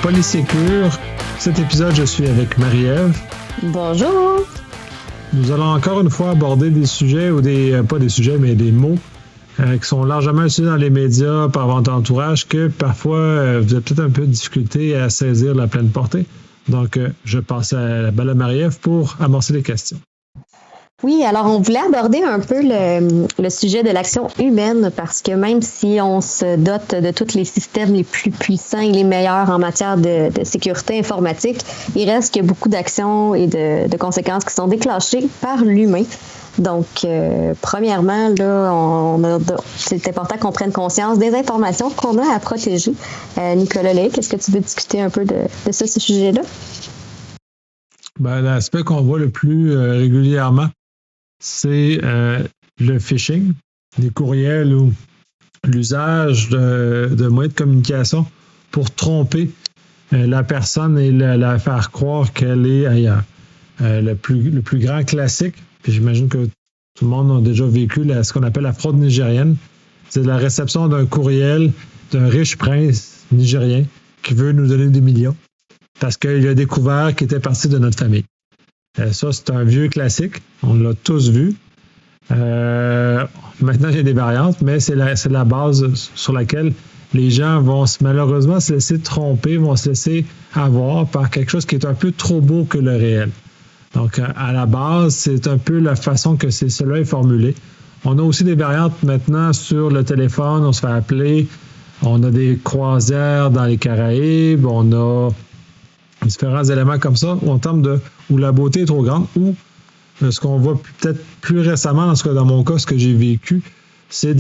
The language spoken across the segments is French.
Polysécure. Cet épisode, je suis avec Marie-Ève. Bonjour! Nous allons encore une fois aborder des sujets, ou pas des sujets, mais des mots qui sont largement utilisés dans les médias par votre entourage, que parfois vous avez peut-être un peu de difficulté à saisir la pleine portée. Donc, je passe à la balle à Marie-Ève pour amorcer les questions. Oui, alors on voulait aborder un peu le sujet de l'action humaine parce que même si on se dote de tous les systèmes les plus puissants et les meilleurs en matière de sécurité informatique, il reste qu'il y a beaucoup d'actions et de conséquences qui sont déclenchées par l'humain. Donc, premièrement, là, c'est important qu'on prenne conscience des informations qu'on a à protéger. Nicolas Lay, qu'est-ce que tu veux discuter un peu de ce sujet-là? Ben, l'aspect qu'on voit le plus régulièrement, c'est le phishing, les courriels ou l'usage de moyens de communication pour tromper la personne et la faire croire qu'elle est ailleurs. Le plus grand classique, puis j'imagine que tout le monde a déjà vécu ce qu'on appelle la fraude nigérienne, c'est la réception d'un courriel d'un riche prince nigérien qui veut nous donner des millions parce qu'il a découvert qu'il était parti de notre famille. Ça, c'est un vieux classique. On l'a tous vu. Maintenant, il y a des variantes, mais c'est la base sur laquelle les gens vont malheureusement se laisser tromper, vont se laisser avoir par quelque chose qui est un peu trop beau que le réel. Donc, à la base, c'est un peu la façon que cela est formulé. On a aussi des variantes maintenant sur le téléphone. On se fait appeler. On a des croisières dans les Caraïbes. On a différents éléments comme ça où la beauté est trop grande, ou ce qu'on voit peut-être plus récemment, dans mon cas, ce que j'ai vécu, c'est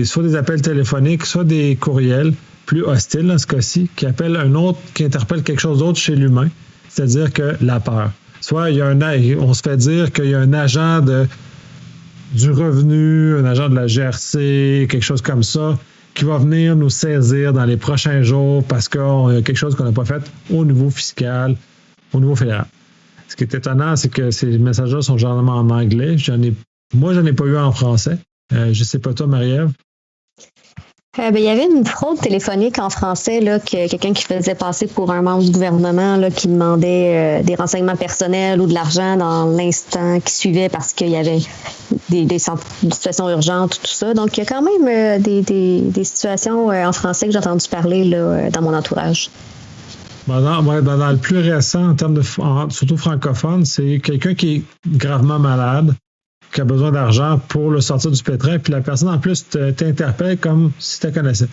soit des appels téléphoniques, soit des courriels plus hostiles, dans ce cas-ci, qui interpellent quelque chose d'autre chez l'humain, c'est-à-dire que la peur. Soit on se fait dire qu'il y a un agent du revenu, un agent de la GRC, quelque chose comme ça, qui va venir nous saisir dans les prochains jours parce qu'il y a quelque chose qu'on n'a pas fait au niveau fiscal, au niveau fédéral. Ce qui est étonnant, c'est que ces messages-là sont généralement en anglais. Moi, je n'en ai pas eu en français. Je ne sais pas toi, Marie-Ève. Il y avait une fraude téléphonique en français, là, quelqu'un qui faisait passer pour un membre du gouvernement, là, qui demandait des renseignements personnels ou de l'argent dans l'instant qui suivait parce qu'il y avait des situations urgentes, tout ça. Donc, il y a quand même des situations en français que j'ai entendu parler là, dans mon entourage. Dans le plus récent, en termes surtout francophone, c'est quelqu'un qui est gravement malade, qui a besoin d'argent pour le sortir du pétrin, puis la personne, en plus, t'interpelle comme si tu la connaissais.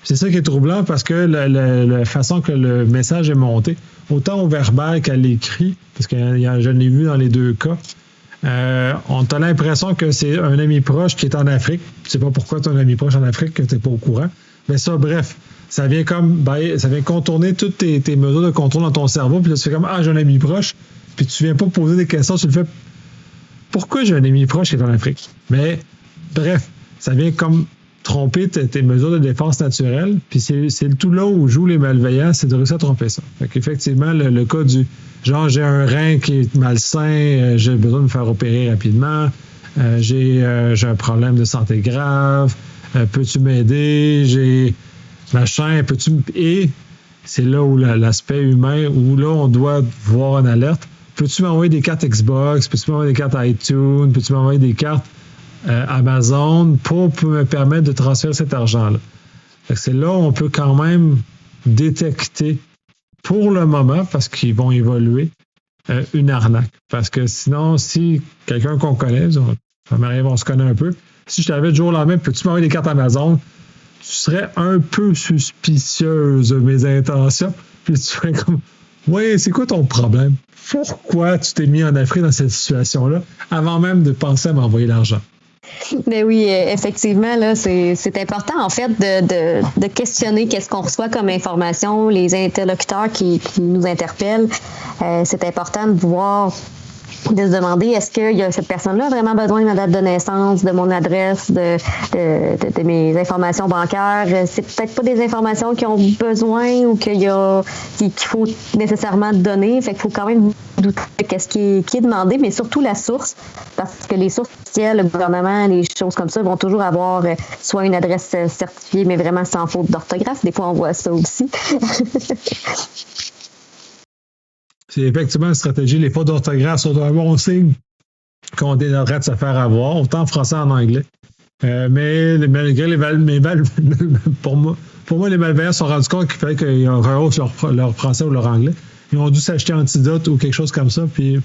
C'est ça qui est troublant parce que la façon que le message est monté, autant au verbal qu'à l'écrit, parce que je l'ai vu dans les deux cas, on a l'impression que c'est un ami proche qui est en Afrique. Tu sais pas pourquoi tu as un ami proche en Afrique que tu n'es pas au courant. Mais ça, bref, ça vient contourner toutes tes mesures de contrôle dans ton cerveau, puis là, tu fais comme « Ah, j'ai un ami proche », puis tu viens pas poser des questions sur le fait pourquoi j'ai un ami proche qui est en Afrique. Mais bref, ça vient comme tromper tes mesures de défense naturelle, puis c'est tout là où jouent les malveillants, c'est de réussir à tromper ça. Fait qu'effectivement, le cas du genre j'ai un rein qui est malsain, j'ai besoin de me faire opérer rapidement, j'ai un problème de santé grave, peux-tu m'aider, j'ai machin, et c'est là où l'aspect humain, où là on doit voir une alerte. Peux-tu m'envoyer des cartes Xbox? Peux-tu m'envoyer des cartes iTunes? Peux-tu m'envoyer des cartes Amazon pour me permettre de transférer cet argent-là? C'est là où on peut quand même détecter, pour le moment, parce qu'ils vont évoluer, une arnaque. Parce que sinon, si quelqu'un qu'on connaît, Marie-Ève, on se connaît un peu, si je t'avais du jour au lendemain, peux-tu m'envoyer des cartes Amazon? Tu serais un peu suspicieuse de mes intentions. Puis tu serais comme... Oui, c'est quoi ton problème? Pourquoi tu t'es mis en Afrique dans cette situation-là avant même de penser à m'envoyer l'argent? Mais oui, effectivement, là, c'est important, en fait, de questionner qu'est-ce qu'on reçoit comme information, les interlocuteurs qui nous interpellent. C'est important de voir de se demander est-ce que cette personne-là a vraiment besoin de ma date de naissance, de mon adresse, de mes informations bancaires. C'est peut-être pas des informations qu'ils ont besoin ou qu'il faut nécessairement donner. Fait qu'il faut quand même douter de ce qui est demandé, mais surtout la source, parce que les sources officielles, le gouvernement, les choses comme ça vont toujours avoir soit une adresse certifiée, mais vraiment sans faute d'orthographe. Des fois, on voit ça aussi. C'est effectivement une stratégie. Les fautes d'orthographe sont un bon signe qu'on est en train de se faire avoir, autant en français qu'en anglais. Mais malgré pour moi, les malveillants se sont rendus compte qu'il fallait qu'ils rehaussent leur français ou leur anglais. Ils ont dû s'acheter Antidote ou quelque chose comme ça. Puis,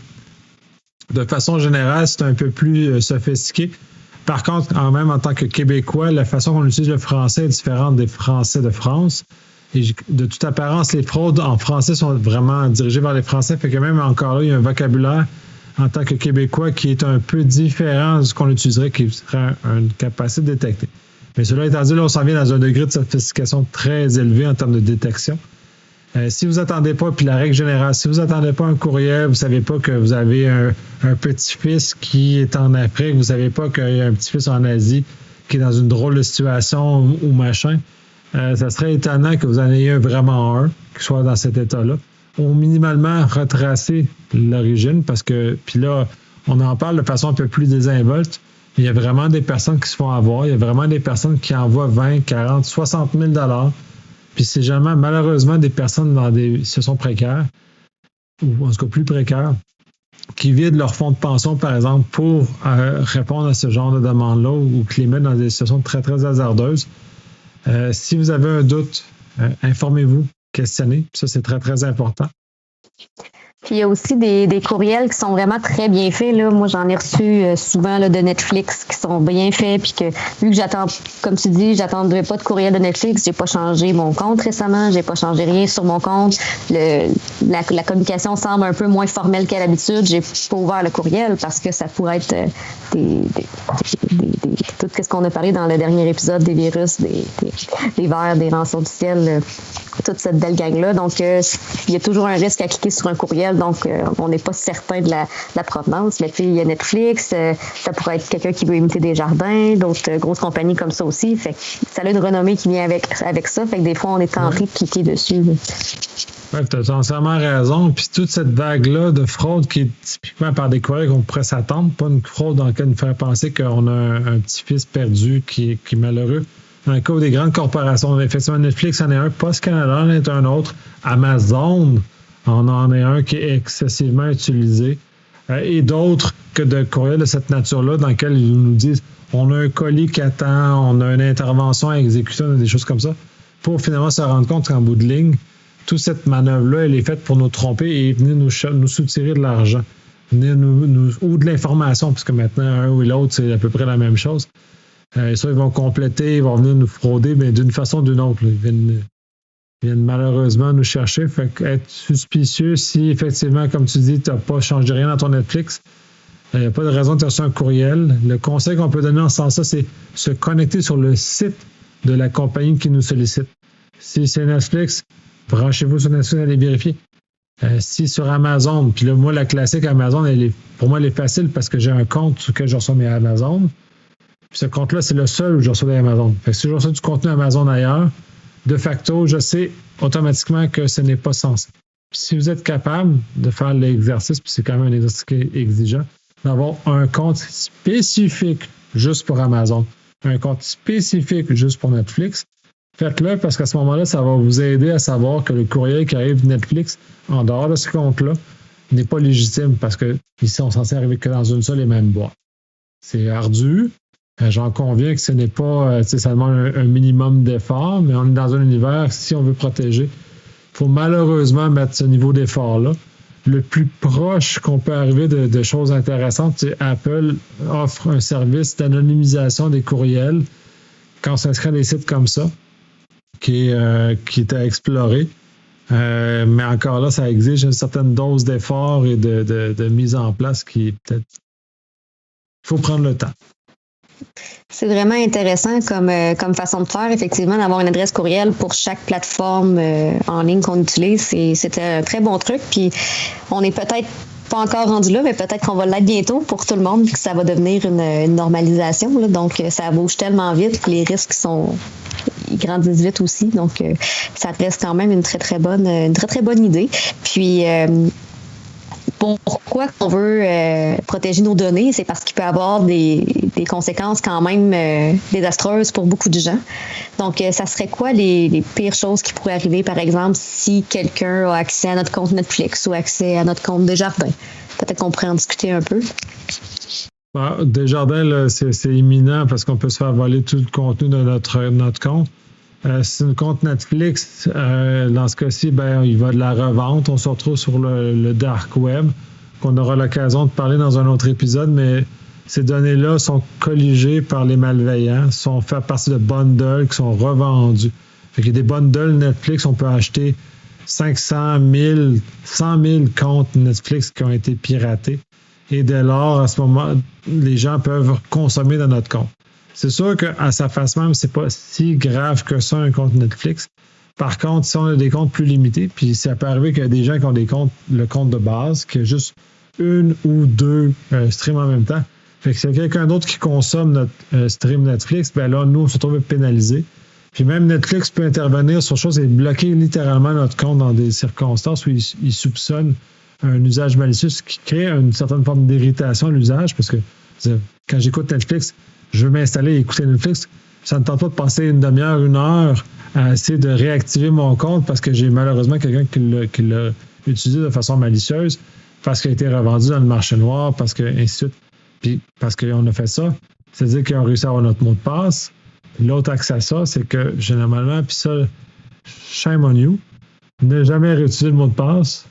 de façon générale, c'est un peu plus sophistiqué. Par contre, même en tant que Québécois, la façon qu'on utilise le français est différente des Français de France. Et de toute apparence, les fraudes en français sont vraiment dirigées vers les Français. Fait que même encore là, il y a un vocabulaire en tant que Québécois qui est un peu différent de ce qu'on utiliserait, qui serait une capacité de détecter. Mais cela étant dit, là, on s'en vient dans un degré de sophistication très élevé en termes de détection. Si vous n'attendez pas, puis la règle générale, si vous n'attendez pas un courriel, vous ne savez pas que vous avez un petit-fils qui est en Afrique, vous ne savez pas qu'il y a un petit-fils en Asie qui est dans une drôle de situation ou machin, ça serait étonnant que vous en ayez vraiment un qui soit dans cet état-là. Ou minimalement retracer l'origine, parce que, puis là, on en parle de façon un peu plus désinvolte. Il y a vraiment des personnes qui se font avoir. Il y a vraiment des personnes qui envoient 20, 40, 60 000 $. Puis c'est jamais, malheureusement, des personnes dans des situations précaires, ou en tout cas plus précaires, qui vident leur fonds de pension, par exemple, pour répondre à ce genre de demande-là ou qui les mettent dans des situations très, très hasardeuses. Si vous avez un doute, informez-vous, questionnez. Ça, c'est très, très important. Puis il y a aussi des courriels qui sont vraiment très bien faits. Là. Moi, j'en ai reçu souvent là, de Netflix qui sont bien faits. Puis que vu que j'attends, comme tu dis, j'attendrai pas de courriel de Netflix, j'ai pas changé mon compte récemment, j'ai pas changé rien sur mon compte. La communication semble un peu moins formelle qu'à l'habitude. J'ai pas ouvert le courriel parce que ça pourrait être tout ce qu'on a parlé dans le dernier épisode, des virus, des vers, des rançons du ciel, toute cette belle gang-là. Donc, il y a toujours un risque à cliquer sur un courriel. Donc, on n'est pas certain de la provenance. Mais puis, il y a Netflix, ça pourrait être quelqu'un qui veut imiter Desjardins, d'autres grosses compagnies comme ça aussi. Fait que ça a une renommée qui vient avec ça. Fait que des fois, on est tenté de cliquer dessus. Oui, tu as entièrement raison. Puis toute cette vague-là de fraude qui est typiquement par des courriels qu'on pourrait s'attendre, pas une fraude dans laquelle nous faire penser qu'on a un petit-fils perdu qui est malheureux. Dans le cas des grandes corporations, effectivement, Netflix en est un, Post Canada en est un autre, Amazon en est un qui est excessivement utilisé, et d'autres que de courriels de cette nature-là dans lesquels ils nous disent on a un colis qui attend, on a une intervention à exécuter, on a des choses comme ça, pour finalement se rendre compte qu'en bout de ligne, toute cette manœuvre-là, elle est faite pour nous tromper et venir nous soutirer de l'argent, venir ou de l'information, puisque maintenant, un ou l'autre, c'est à peu près la même chose. Ça, ils vont compléter, ils vont venir nous frauder, mais d'une façon ou d'une autre. Là, ils viennent malheureusement nous chercher. Fait qu'être suspicieux, si effectivement, comme tu dis, tu n'as pas changé rien dans ton Netflix, il n'y a pas de raison de te reçu un courriel. Le conseil qu'on peut donner en ce sens-là, c'est se connecter sur le site de la compagnie qui nous sollicite. Si c'est Netflix, branchez-vous sur Netflix, allez vérifier. Si sur Amazon, puis là, moi, la classique Amazon, pour moi, elle est facile parce que j'ai un compte sur lequel je reçois mes Amazon. Puis ce compte-là, c'est le seul où je reçois des Amazon. Fait que si je reçois du contenu Amazon ailleurs, de facto, je sais automatiquement que ce n'est pas censé. Puis si vous êtes capable de faire l'exercice, puis c'est quand même un exercice exigeant, d'avoir un compte spécifique juste pour Amazon, un compte spécifique juste pour Netflix, faites-le parce qu'à ce moment-là, ça va vous aider à savoir que le courriel qui arrive de Netflix en dehors de ce compte-là n'est pas légitime parce que ici, on est censé arriver que dans une seule et même boîte. C'est ardu. J'en conviens que ce n'est pas, ça demande un minimum d'effort, mais on est dans un univers, si on veut protéger, il faut malheureusement mettre ce niveau d'effort-là. Le plus proche qu'on peut arriver de choses intéressantes, c'est Apple offre un service d'anonymisation des courriels quand on s'inscrit à des sites comme ça, qui est à explorer. Mais encore là, ça exige une certaine dose d'effort et de mise en place qui est peut-être... Il faut prendre le temps. C'est vraiment intéressant comme façon de faire, effectivement, d'avoir une adresse courriel pour chaque plateforme en ligne qu'on utilise. C'était un très bon truc. Puis on est peut-être pas encore rendu là, mais peut-être qu'on va l'être bientôt pour tout le monde, puis que ça va devenir une normalisation. Là. Donc, ça bouge tellement vite, puis les risques ils grandissent vite aussi. Donc, ça reste quand même une très, très bonne idée. Puis, pourquoi on veut protéger nos données? C'est parce qu'il peut y avoir des conséquences quand même désastreuses pour beaucoup de gens. Donc, ça serait quoi les pires choses qui pourraient arriver, par exemple, si quelqu'un a accès à notre compte Netflix ou accès à notre compte Desjardins? Peut-être qu'on pourrait en discuter un peu. Desjardins, là, c'est imminent parce qu'on peut se faire voler tout le contenu de notre compte. Si un compte Netflix, dans ce cas-ci, il va de la revente. On se retrouve sur le dark web, qu'on aura l'occasion de parler dans un autre épisode, mais ces données-là sont colligées par les malveillants, sont faites partie de bundles qui sont revendus. Fait qu'il y a des bundles Netflix, on peut acheter 500 000, 100 000 comptes Netflix qui ont été piratés. Et dès lors, à ce moment, les gens peuvent consommer dans notre compte. C'est sûr qu'à sa face même, c'est pas si grave que ça, un compte Netflix. Par contre, si on a des comptes plus limités, puis ça peut arriver qu'il y a des gens qui ont le compte de base, qui a juste une ou deux streams en même temps. Fait que s'il y a quelqu'un d'autre qui consomme notre stream Netflix, là, nous, on se trouve pénalisés. Puis même Netflix peut intervenir sur chose et bloquer littéralement notre compte dans des circonstances où il soupçonne un usage malicieux, ce qui crée une certaine forme d'irritation à l'usage, parce que quand j'écoute Netflix, je veux m'installer et écouter Netflix, ça ne tente pas de passer une demi-heure, une heure à essayer de réactiver mon compte parce que j'ai malheureusement quelqu'un qui l'a utilisé de façon malicieuse, parce qu'il a été revendu dans le marché noir, parce que ainsi de suite. Puis parce qu'on a fait ça, c'est-à-dire qu'ils ont réussi à avoir notre mot de passe. L'autre accès à ça, c'est que généralement, puis ça, shame on you, ne jamais réutiliser le mot de passe.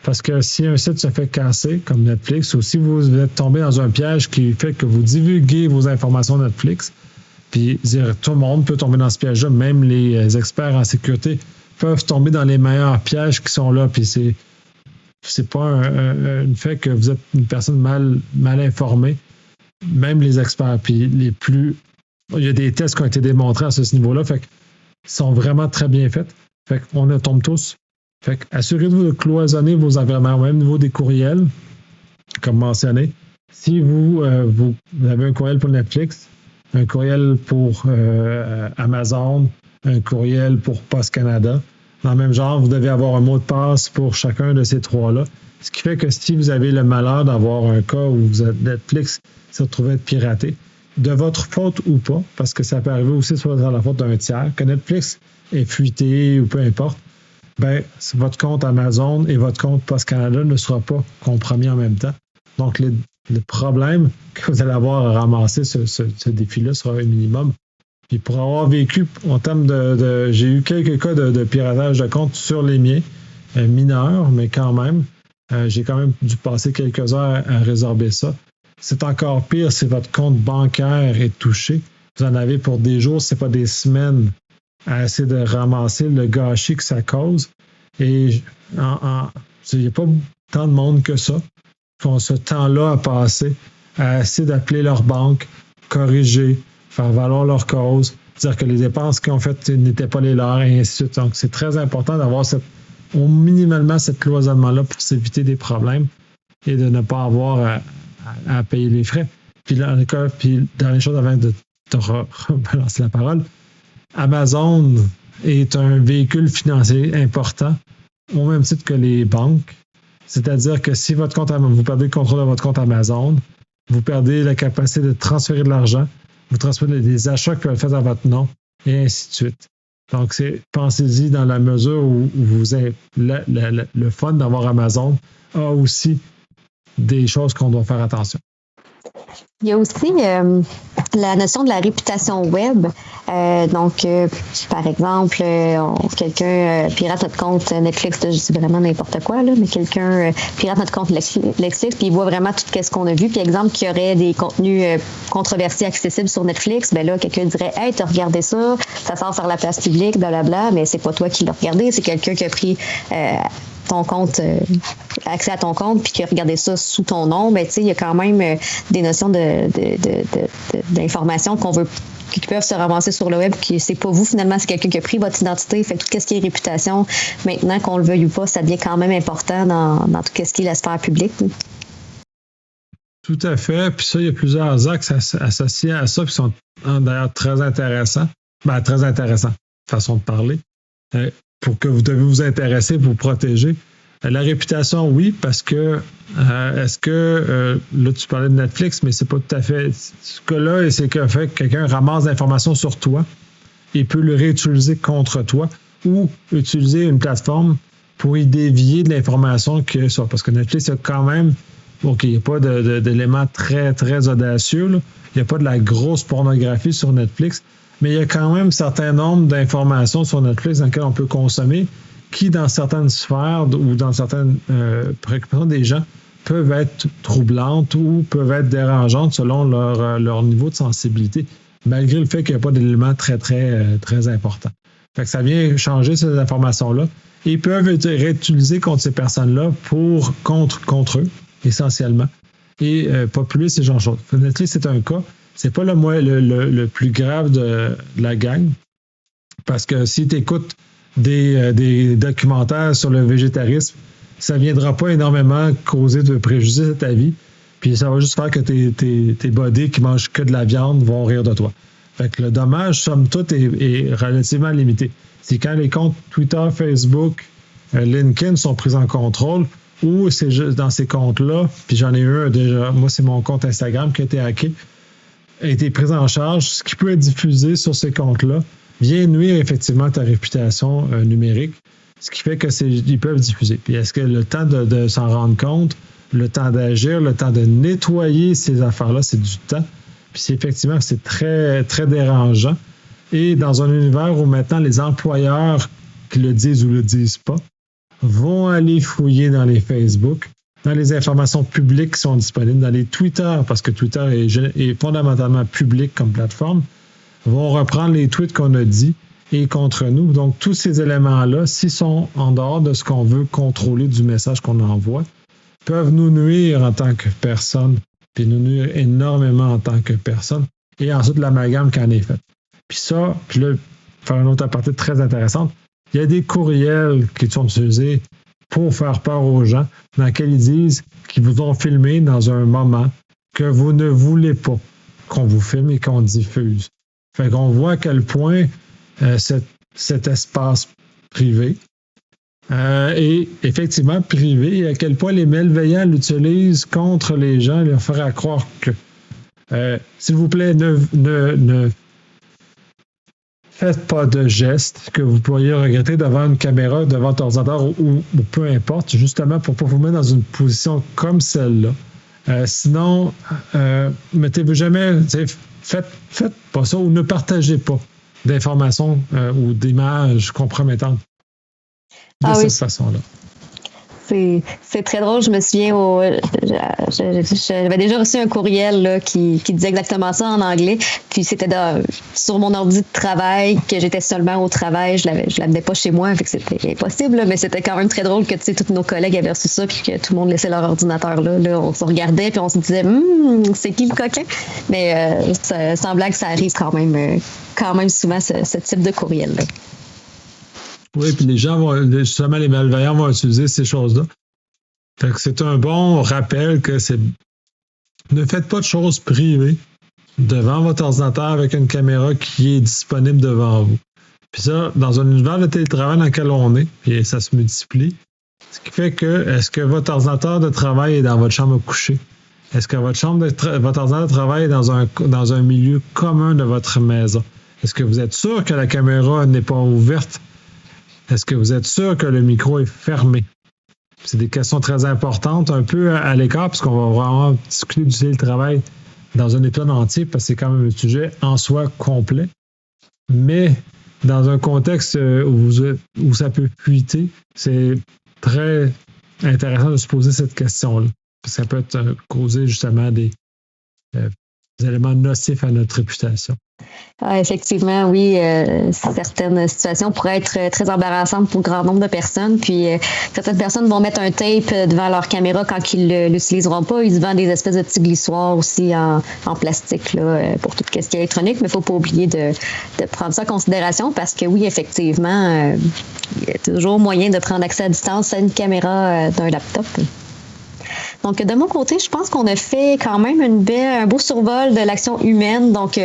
Parce que si un site se fait casser, comme Netflix, ou si vous êtes tombé dans un piège qui fait que vous divulguez vos informations Netflix, puis tout le monde peut tomber dans ce piège-là, même les experts en sécurité peuvent tomber dans les meilleurs pièges qui sont là, puis c'est pas un fait que vous êtes une personne mal informée, même les experts, puis il y a des tests qui ont été démontrés à ce niveau-là, fait qu'ils sont vraiment très bien faits, fait qu'on tombe tous. Fait que assurez-vous de cloisonner vos environnements, même au niveau des courriels, comme mentionné. Si vous avez un courriel pour Netflix, un courriel pour Amazon, un courriel pour Post Canada, dans le même genre, vous devez avoir un mot de passe pour chacun de ces trois-là. Ce qui fait que si vous avez le malheur d'avoir un cas où Netflix s'est retrouvé être piraté, de votre faute ou pas, parce que ça peut arriver aussi soit dans la faute d'un tiers, que Netflix est fuité ou peu importe, votre compte Amazon et votre compte Post Canada ne sera pas compromis en même temps. Donc, le problème que vous allez avoir à ramasser ce défi-là sera un minimum. Puis pour avoir vécu, en termes j'ai eu quelques cas de piratage de compte sur les miens, mineurs, mais quand même, j'ai quand même dû passer quelques heures à résorber ça. C'est encore pire si votre compte bancaire est touché. Vous en avez pour des jours, c'est pas des semaines, à essayer de ramasser le gâchis que ça cause. Et il n'y a pas tant de monde que ça qui ont ce temps-là à passer à essayer d'appeler leur banque, corriger, faire valoir leur cause, dire que les dépenses qu'ils ont faites n'étaient pas les leurs, et ainsi de suite. Donc, c'est très important d'avoir minimalement cette cloisonnement-là pour s'éviter des problèmes et de ne pas avoir à payer les frais. Puis dans les choses avant de te rebalancer la parole, Amazon est un véhicule financier important au même titre que les banques. C'est-à-dire que si vous perdez le contrôle de votre compte Amazon, vous perdez la capacité de transférer de l'argent, vous transférez des achats que vous faites à votre nom, et ainsi de suite. Donc, pensez-y dans la mesure où vous avez le fun d'avoir Amazon a aussi des choses qu'on doit faire attention. Il y a aussi la notion de la réputation web. Donc, par exemple, quelqu'un pirate notre compte Netflix, je dis vraiment n'importe quoi, là, mais quelqu'un pirate notre compte Netflix, puis il voit vraiment tout ce qu'on a vu. Puis, exemple, qu'il y aurait des contenus controversés accessibles sur Netflix, là, quelqu'un dirait « Hey, t'as regardé ça, ça sort sur la place publique, blablabla », mais c'est pas toi qui l'as regardé, c'est quelqu'un qui a pris ton compte, accès à ton compte, puis qui a regardé ça sous ton nom. Il y a quand même des notions d'information qu'on veut qui peuvent se ramasser sur le web, qui c'est pas vous finalement, c'est quelqu'un qui a pris votre identité. Fait que tout ce qui est réputation, maintenant qu'on le veuille ou pas, ça devient quand même important dans tout ce qui est la sphère publique. Tout à fait. Puis ça, il y a plusieurs axes associés à ça qui sont d'ailleurs très intéressants. Très intéressants, façon de parler. Pour que vous devez vous intéresser pour vous protéger. La réputation, oui, parce que est-ce que là tu parlais de Netflix, mais c'est pas tout à fait ce cas-là, c'est que fait que quelqu'un ramasse l'information sur toi et peut le réutiliser contre toi ou utiliser une plateforme pour y dévier de l'information que ça. Parce que Netflix a quand même, OK, il n'y a pas d'éléments très, très audacieux, là. Il n'y a pas de la grosse pornographie sur Netflix, mais il y a quand même un certain nombre d'informations sur Netflix dans lesquelles on peut consommer qui, dans certaines sphères ou dans certaines préoccupations des gens, peuvent être troublantes ou peuvent être dérangeantes selon leur niveau de sensibilité, malgré le fait qu'il n'y a pas d'éléments très, très, très importants. Fait que ça vient changer ces informations-là. Et ils peuvent être réutilisés contre ces personnes-là contre eux, essentiellement, et populer ces gens chauds. Netflix, c'est un cas. C'est pas le plus grave de la gang, parce que si tu écoutes des documentaires sur le végétarisme, ça ne viendra pas énormément causer de préjudice à ta vie, puis ça va juste faire que tes buddies qui mangent que de la viande vont rire de toi. Fait que le dommage, somme toute, est relativement limité. C'est quand les comptes Twitter, Facebook, LinkedIn sont pris en contrôle, ou c'est juste dans ces comptes-là, puis j'en ai eu un déjà, moi c'est mon compte Instagram qui a été hacké, a été pris en charge, ce qui peut être diffusé sur ces comptes-là vient nuire effectivement à ta réputation numérique, ce qui fait qu'ils peuvent diffuser. Puis est-ce que le temps de s'en rendre compte, le temps d'agir, le temps de nettoyer ces affaires-là, c'est du temps. Puis effectivement, c'est très, très dérangeant. Et dans un univers où maintenant les employeurs qui le disent ou le disent pas vont aller fouiller dans les Facebook, dans les informations publiques qui sont disponibles, dans les Twitter, parce que Twitter est fondamentalement public comme plateforme, vont reprendre les tweets qu'on a dit et contre nous. Donc, tous ces éléments-là, s'ils sont en dehors de ce qu'on veut contrôler du message qu'on envoie, peuvent nous nuire en tant que personne, puis nous nuire énormément en tant que personne, et ensuite l'amalgame qui en est fait. Puis là, faire une autre aparté très intéressante, il y a des courriels qui sont utilisés pour faire peur aux gens, dans lesquels ils disent qu'ils vous ont filmé dans un moment que vous ne voulez pas qu'on vous filme et qu'on diffuse. Fait qu'on voit à quel point cet espace privé est effectivement privé et à quel point les malveillants l'utilisent contre les gens et leur faire croire que s'il vous plaît, ne faites pas de gestes que vous pourriez regretter devant une caméra, devant votre ordinateur ou peu importe, justement pour ne pas vous mettre dans une position comme celle-là. Sinon, mettez-vous jamais, faites pas ça ou ne partagez pas d'informations ou d'images compromettantes de cette façon-là. C'est très drôle. Je me souviens, j'avais déjà reçu un courriel là, qui disait exactement ça en anglais. Puis c'était sur mon ordi de travail, que j'étais seulement au travail. Je l'avais pas chez moi, fait que c'était impossible. Là, mais c'était quand même très drôle que tous nos collègues avaient reçu ça, puis que tout le monde laissait leur ordinateur là. Là, on se regardait, puis on se disait, c'est qui le coquin? Mais sans blague, ça arrive quand même souvent ce type de courriel là. Oui, puis les gens justement, les malveillants vont utiliser ces choses-là. Fait que c'est un bon rappel que ne faites pas de choses privées devant votre ordinateur avec une caméra qui est disponible devant vous. Puis ça, dans un univers de télétravail dans lequel on est, puis ça se multiplie, ce qui fait que, est-ce que votre ordinateur de travail est dans votre chambre à coucher? Est-ce que votre ordinateur de travail est dans un milieu commun de votre maison? Est-ce que vous êtes sûr que la caméra n'est pas ouverte? Est-ce que vous êtes sûr que le micro est fermé? C'est des questions très importantes, un peu à l'écart, parce qu'on va vraiment discuter du télétravail dans un épisode entier, parce que c'est quand même un sujet en soi complet. Mais dans un contexte où ça peut fuiter, c'est très intéressant de se poser cette question-là. Ça peut être causé justement des éléments nocifs à notre réputation. Ah, effectivement, oui, certaines situations pourraient être très embarrassantes pour grand nombre de personnes. Puis certaines personnes vont mettre un tape devant leur caméra quand ils ne l'utiliseront pas. Ils se vendent des espèces de petits glissoires aussi en plastique là, pour toute question électronique, mais il ne faut pas oublier de prendre ça en considération parce que oui, effectivement, il y a toujours moyen de prendre accès à distance à une caméra d'un laptop. Donc, de mon côté, je pense qu'on a fait quand même un beau survol de l'action humaine. Donc,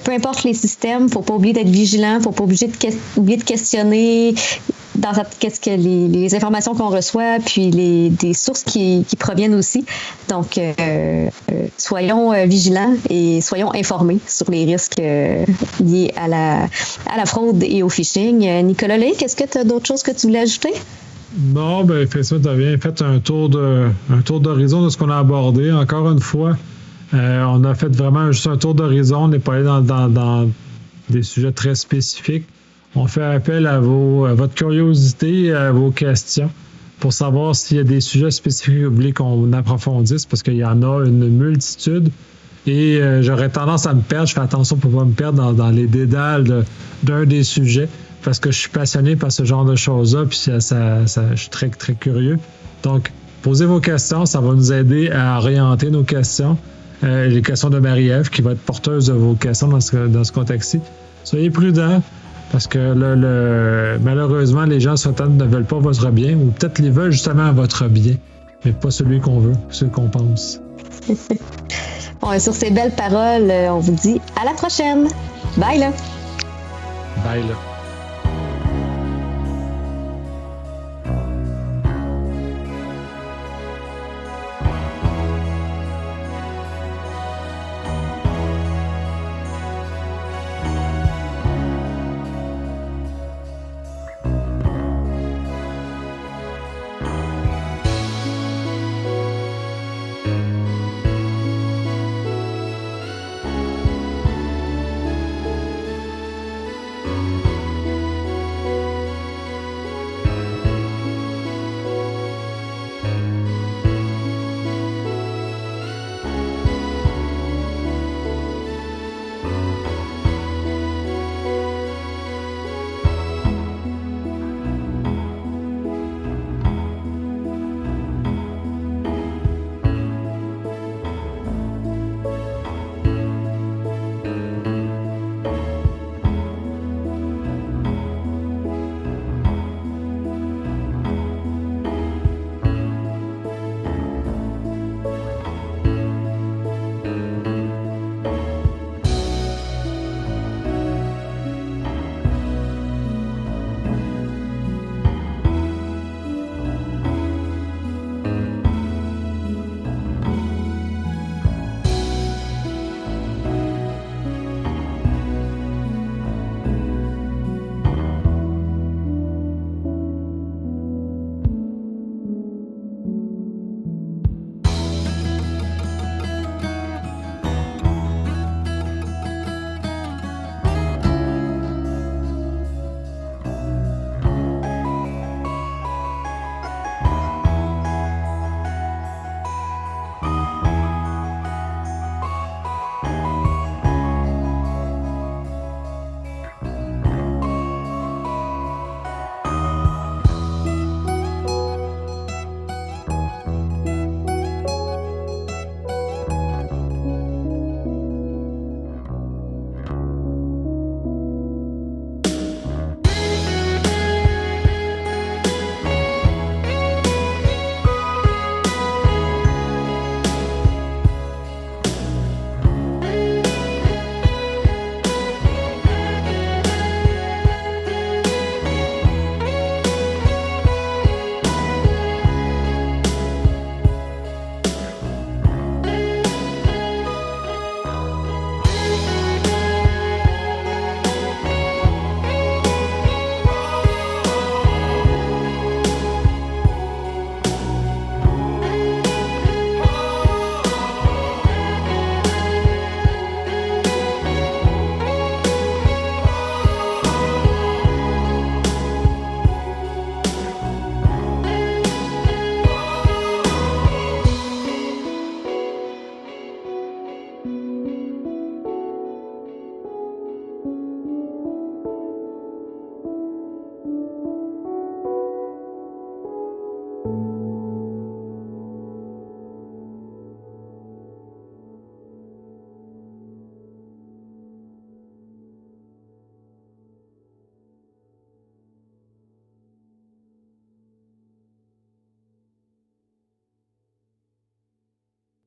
peu importe les systèmes, il ne faut pas oublier d'être vigilant, il ne faut pas oublier de questionner qu'est-ce que les informations qu'on reçoit, puis des sources qui proviennent aussi. Donc, soyons vigilants et soyons informés sur les risques liés à la fraude et au phishing. Nicolas Lay, est-ce que tu as d'autres choses que tu voulais ajouter? Non, ben effectivement, tu as bien fait un tour d'horizon de ce qu'on a abordé. Encore une fois, on a fait vraiment juste un tour d'horizon. On n'est pas allé dans des sujets très spécifiques. On fait appel à votre curiosité et à vos questions pour savoir s'il y a des sujets spécifiques que vous voulez qu'on approfondisse, parce qu'il y en a une multitude. Et j'aurais tendance à me perdre. Je fais attention pour ne pas me perdre dans les dédales d'un des sujets, parce que je suis passionné par ce genre de choses-là, puis je suis très, très curieux. Donc, posez vos questions, ça va nous aider à orienter nos questions. Les questions de Marie-Ève, qui va être porteuse de vos questions dans ce contexte-ci. Soyez prudents, parce que malheureusement, les gens ne veulent pas votre bien, ou peut-être les veulent justement votre bien, mais pas celui qu'on veut, celui qu'on pense. Bon, et sur ces belles paroles, on vous dit à la prochaine. Bye là! Bye là!